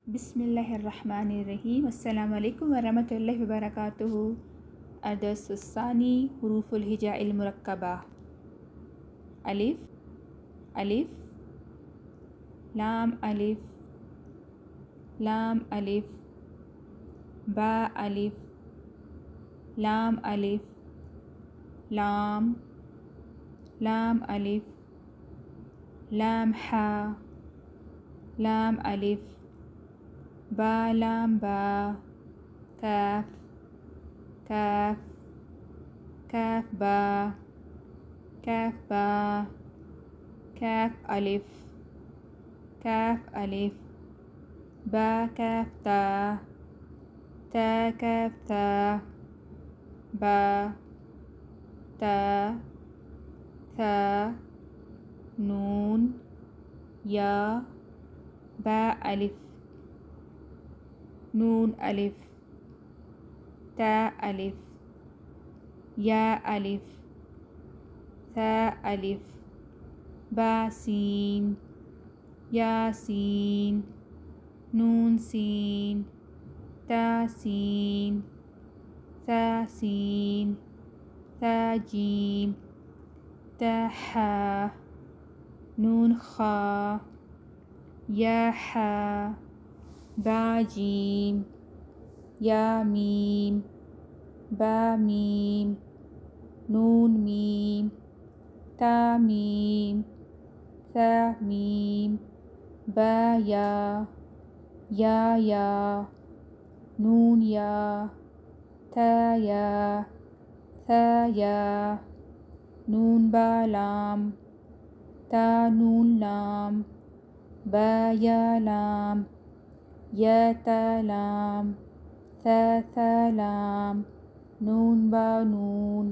बिस्मिल्लाहिर्रहमानिर्रहीम। अस्सलामु अलैकुम वरहमतुल्लाहि वबरकातुहू। अदर्सुस्सानी हुरूफुल हिजाइल मुरक्कबा। अलिफ अलिफ, लाम अलिफ, लाम अलिफ, बा अलिफ, लाम अलिफ, लाम, लाम अलिफ, लाम हा, लाम अलिफ, बा लाम बा, काफ, काफ, काफ बा, काफ बा, काफ अलिफ, काफ अलिफ, बा काफ ता, ता काफ ता, बा, ता, था, नून, या, बा अलिफ, नून अलिफ, ता अलिफ, या अलिफ, सा अलिफ, बा सीन, या सीन, नून सीन, ता सीन, सा सीन, ता जीम, ता हा, नून खा, या हा, बा जीम, या मीम, बा मीम, नून मीम, ता मीम, सा मीम, बा या, या, नून या, था या, था या, नून बा लाम, ता नून लाम, बा या लाम, या ता लाम, सा लाम, नून बा नून।